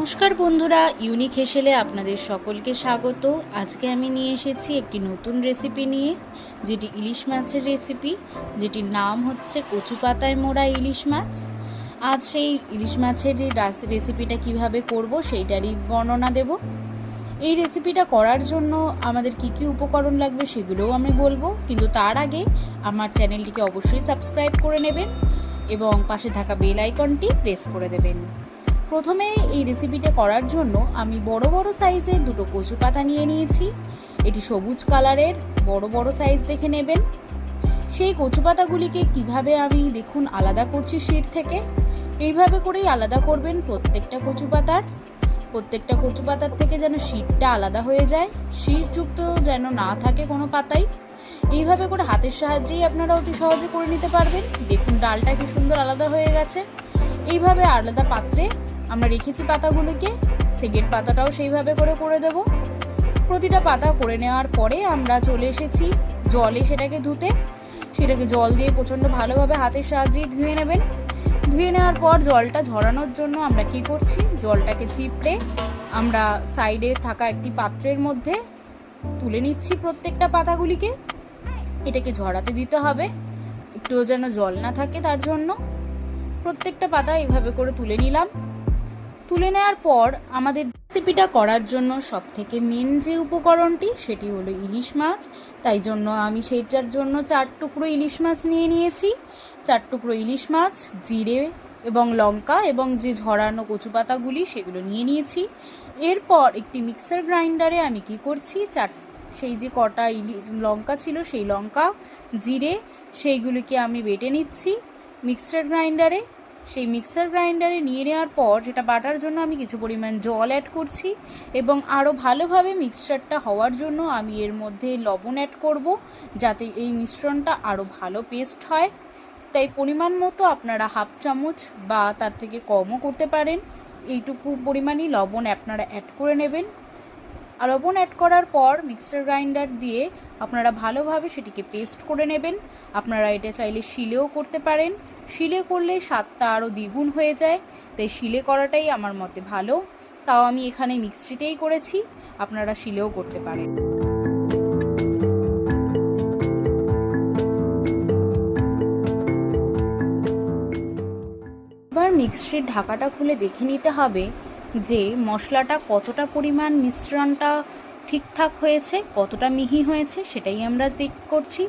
নমস্কার বন্ধুরা, ইউনিক হেসেলে আপনাদের সকলকে স্বাগত। আজকে আমি নিয়ে এসেছি একটি নতুন রেসিপি নিয়ে, যেটি ইলিশ মাছের রেসিপি, যেটির নাম হচ্ছে কচু পাতায় মোড়া ইলিশ মাছ। আজ সেই ইলিশ মাছের রেসিপিটা কিভাবে করব সেইটারই বর্ণনা দেব। এই রেসিপিটা করার জন্য আমাদের কি কি উপকরণ লাগবে সেগুলোও আমি বলবো, কিন্তু তার আগে আমার চ্যানেলটিকে অবশ্যই সাবস্ক্রাইব করে নেবেন এবং পাশে থাকা বেল আইকনটি প্রেস করে দেবেন। প্রথমে এই রেসিপিটা করার জন্য আমি বড় বড় সাইজের দুটো কচু পাতা নিয়ে নিয়েছি। এটি সবুজ কালারের, বড় বড় সাইজ দেখে নেবেন। সেই কচু পাতাগুলিকে কীভাবে আমি দেখুন আলাদা করছি শিট থেকে। এইভাবে করেই আলাদা করবেন প্রত্যেকটা কচু পাতার থেকে যেন শিটটা আলাদা হয়ে যায়, শিটযুক্ত যেন না থাকে কোনো পাতাই। এইভাবে করে হাতের সাহায্যেই আপনারা অতি সহজে করে নিতে পারবেন। দেখুন ডালটা কি সুন্দর আলাদা হয়ে গেছে। এইভাবে আলাদা পাত্রে আমরা রেখেছি পাতাগুলোকে। সেকেন্ড পাতাটাও সেইভাবে করে দেব। প্রতিটা পাতা করে নেওয়ার পরে আমরা চলে এসেছি জলে সেটাকে ধুতে। সেটাকে জল দিয়ে প্রচণ্ড ভালোভাবে হাতের সাহায্যে ধুয়ে নেবেন। ধুয়ে নেওয়ার পর জলটা ঝরানোর জন্য আমরা কি করছি, জলটাকে চিপড়ে আমরা সাইডে থাকা একটি পাত্রের মধ্যে তুলে নিচ্ছি প্রত্যেকটা পাতাগুলিকে। এটাকে ঝরাতে দিতে হবে, একটুও যেন জল না থাকে তার জন্য। প্রত্যেকটা পাতা এইভাবে করে তুলে নিলাম। তুলে নেওয়ার পর আমাদের রেসিপিটা করার জন্য সব থেকে মেন যে উপকরণটি সেটি হলো ইলিশ মাছ। তাই জন্য আমি সেইটার জন্য 4 টুকরো ইলিশ মাছ নিয়ে নিয়েছি। 4 টুকরো ইলিশ মাছ, জিরে এবং লঙ্কা এবং যে ঝরানো কচু পাতাগুলি সেগুলো নিয়ে নিয়েছি। এরপর একটি মিক্সার গ্রাইন্ডারে আমি কি করছি, সেই যে কটা লঙ্কা ছিল সেই লঙ্কা, জিরে, সেইগুলিকে আমি বেটে নিচ্ছি মিক্সার গ্রাইন্ডারে। সেই মিক্সার গ্রাইন্ডারে নিয়ে নেওয়ার পর যেটা বাটার জন্য আমি কিছু পরিমাণ জল অ্যাড করছি এবং আরও ভালোভাবে মিক্সচারটা হওয়ার জন্য আমি এর মধ্যে লবণ অ্যাড করব, যাতে এই মিশ্রণটা আরও ভালো পেস্ট হয়। তাই পরিমাণ মতো আপনারা হাফ চামচ বা তার থেকে কমও করতে পারেন, এইটুকু পরিমাণই লবণ আপনারা অ্যাড করে নেবেন। আর লবণ অ্যাড করার পর মিক্সার গ্রাইন্ডার দিয়ে আপনারা ভালোভাবে সেটিকে পেস্ট করে নেবেন। আপনারা এটা চাইলে শিলেও করতে পারেন, শিলে করলে স্বাদটা আরও দ্বিগুণ হয়ে যায়, তাই শিলে করাটাই আমার মতে ভালো। তাও আমি এখানে মিক্সিতেই করেছি, আপনারা শিলেও করতে পারেন। এবার মিক্সির ঢাকাটা খুলে দেখে নিতে হবে যে মশলাটা কতটা পরিমাণ মিশ্রণটা ঠিকঠাক হয়েছে, কতটা মিহি হয়েছে, সেটাই আমরা চেক করছি।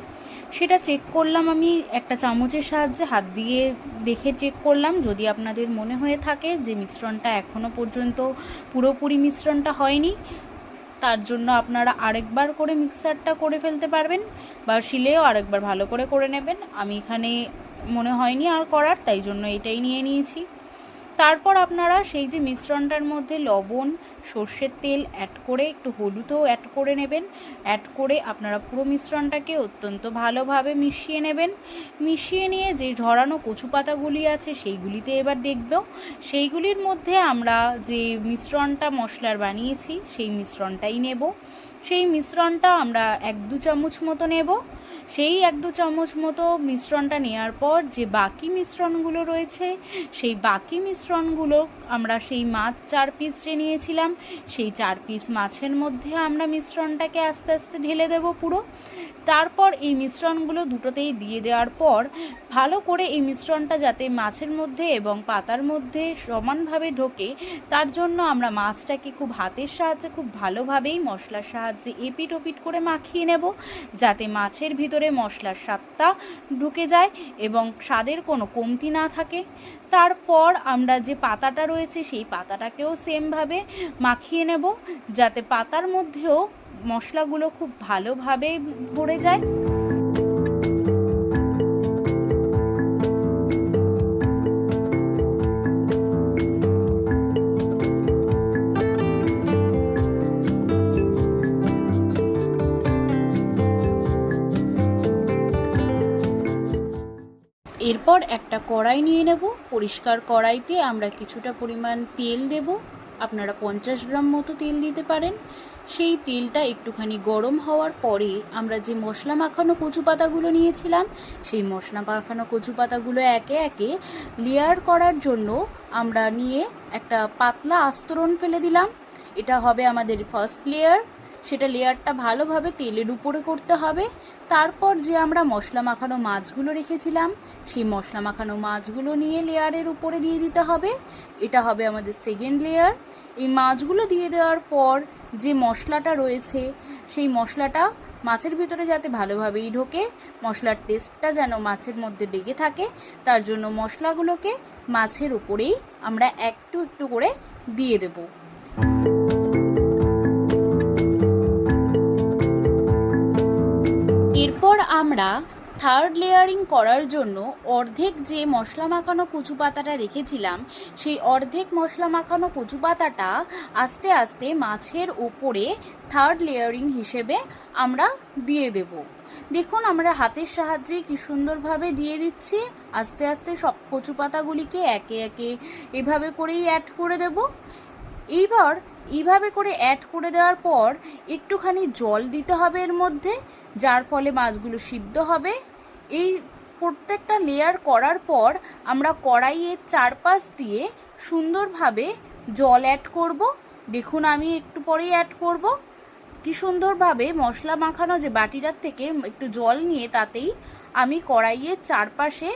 সেটা চেক করলাম আমি একটা চামচের সাহায্যে, হাত দিয়ে দেখে চেক করলাম। যদি আপনাদের মনে হয়ে থাকে যে মিশ্রণটা এখনও পর্যন্ত পুরোপুরি মিশ্রণটা হয়নি, তার জন্য আপনারা আরেকবার করে মিক্সারটা করে ফেলতে পারবেন বা শিলেও আরেকবার ভালো করে নেবেন। আমি এখানে মনে হয়নি আর করার, তাই জন্য এটাই নিয়ে নিয়েছি। তারপর আপনারা সেই যে মিশ্রণটার মধ্যে লবণ, সর্ষের তেল অ্যাড করে একটু হলুদও অ্যাড করে নেবেন। অ্যাড করে আপনারা পুরো মিশ্রণটাকে অত্যন্ত ভালোভাবে মিশিয়ে নেবেন। মিশিয়ে নিয়ে যে ঝরানো কচু পাতাগুলি আছে সেইগুলিতে এবার দেখব, সেইগুলির মধ্যে আমরা যে মিশ্রণটা মশলার বানিয়েছি সেই মিশ্রণটাই নেব। সেই মিশ্রণটা আমরা 1-2 চামচ মতো নেব। সেই 1-2 চামচ মতো মিশ্রণটা নেওয়ার পর যে বাকি মিশ্রণগুলো রয়েছে সেই বাকি মিশ্রণগুলো আমরা সেই মাছ 4 পিস যে নিয়েছিলাম সেই 4 পিস মাছের মধ্যে আমরা মিশ্রণটাকে আস্তে আস্তে ঢেলে দেব পুরো। তারপর এই মিশ্রণগুলো দুটোতেই দিয়ে দেওয়ার পর ভালো করে এই মিশ্রণটা যাতে মাছের মধ্যে এবং পাতার মধ্যে সমানভাবে ঢোকে, তার জন্য আমরা মাছটাকে খুব হাতের সাহায্যে খুব ভালোভাবেই মশলার সাহায্যে এপিট ওপিট করে মাখিয়ে নেব, যাতে মাছের ভিতরে মশলার স্বাদটা ঢুকে যায় এবং স্বাদের কোনো কমতি না থাকে। তারপর আমরা যে পাতাটা রয়েছে সেই পাতাটাকেও সেমভাবে মাখিয়ে নেব, যাতে পাতার মধ্যেও মশলাগুলো খুব ভালোভাবে ভরে যায়। এরপর একটা কড়াই নিয়ে নেব। পরিষ্কার কড়াইতে আমরা কিছুটা পরিমাণ তেল দেব। আপনারা 50 গ্রাম মতো তেল দিতে পারেন। সেই তেলটা একটুখানি গরম হওয়ার পরে আমরা যে মশলা মাখানো কচু পাতাগুলো নিয়েছিলাম, সেই মশলা মাখানো কচু পাতাগুলো একে একে লেয়ার করার জন্য আমরা নিয়ে একটা পাতলা আস্তরণ ফেলে দিলাম। এটা হবে আমাদের ফার্স্ট লেয়ার। সেটা লেয়ারটা ভালোভাবে তেলের উপরে করতে হবে। তারপর যে আমরা মশলা মাখানো মাছগুলো রেখেছিলাম, সেই মশলা মাখানো মাছগুলো নিয়ে লেয়ারের উপরে দিয়ে দিতে হবে। এটা হবে আমাদের সেকেন্ড লেয়ার। এই মাছগুলো দিয়ে দেওয়ার পর যে মশলাটা রয়েছে, সেই মশলাটা মাছের ভিতরে যাতে ভালোভাবেই ঢোকে, মশলার টেস্টটা যেন মাছের মধ্যে লেগে থাকে, তার জন্য মশলাগুলোকে মাছের উপরেই আমরা একটু একটু করে দিয়ে দেব। এরপর আমরা থার্ড লেয়ারিং করার জন্য অর্ধেক যে মশলা মাখানো কচু পাতাটা রেখেছিলাম, সেই অর্ধেক মশলা মাখানো কচু পাতাটা আস্তে আস্তে মাছের ওপরে থার্ড লেয়ারিং হিসেবে আমরা দিয়ে দেব। দেখুন আমরা হাতের সাহায্যে কি সুন্দরভাবে দিয়ে দিচ্ছি। আস্তে আস্তে সব কচু পাতাগুলিকে একে একে এভাবে করেই অ্যাড করে দেব। এইভাবে করে অ্যাড করে দেওয়ার পর একটুখানি জল দিতে হবে এর মধ্যে, যার ফলে মাছগুলো সিদ্ধ হবে। এই প্রত্যেকটা লেয়ার করার পর আমরা কড়াইয়ের চারপাশ দিয়ে সুন্দরভাবে জল অ্যাড করব। দেখুন আমি একটু পরেই অ্যাড করব। কি সুন্দরভাবে মশলা মাখানো যে বাটিটার থেকে একটু জল নিয়ে তাতেই আমি কড়াইয়ের চারপাশে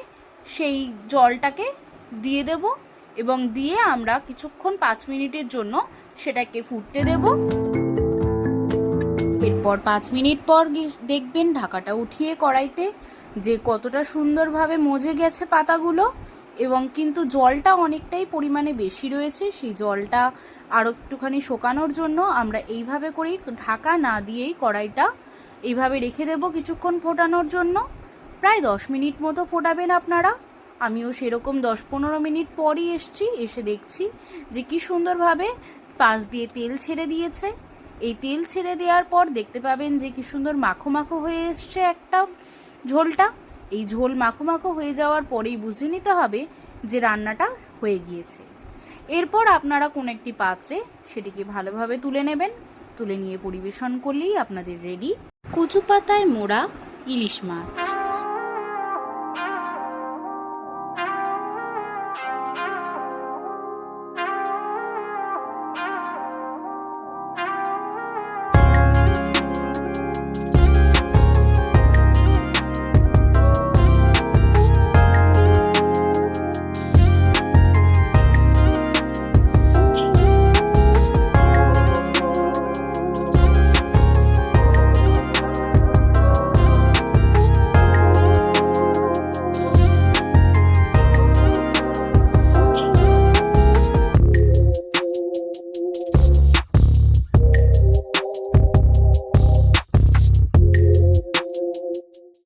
সেই জলটাকে দিয়ে দেব এবং দিয়ে আমরা কিছুক্ষণ 5 মিনিটের জন্য সেটাকে ফুটতে দেব। এরপর 5 মিনিট পর দেখবেন ঢাকাটা উঠিয়ে কড়াইতে যে কতটা সুন্দরভাবে মজে গেছে পাতাগুলো, এবং কিন্তু জলটা অনেকটাই পরিমাণে বেশি রয়েছে। সেই জলটা আরও একটুখানি শুকানোর জন্য আমরা এইভাবে করেই ঢাকা না দিয়েই কড়াইটা এইভাবে রেখে দেব কিছুক্ষণ ফোটানোর জন্য। প্রায় 10 মিনিট মতো ফোটাবেন আপনারা। আমিও সেরকম 10-15 মিনিট পরই এসে দেখছি যে কি সুন্দরভাবে পাশ দিয়ে তেল ছেড়ে দিয়েছে। এই তেল ছেড়ে দেওয়ার পর দেখতে পাবেন যে কি সুন্দর মাখো মাখো হয়ে এসছে একটা ঝোলটা। এই ঝোল মাখো মাখো হয়ে যাওয়ার পরেই বুঝে নিতে হবে যে রান্নাটা হয়ে গিয়েছে। এরপর আপনারা কোনো একটি পাত্রে সেটিকে ভালোভাবে তুলে নেবেন। তুলে নিয়ে পরিবেশন করলেই আপনাদের রেডি কচু পাতায় মোড়া ইলিশ মাছ।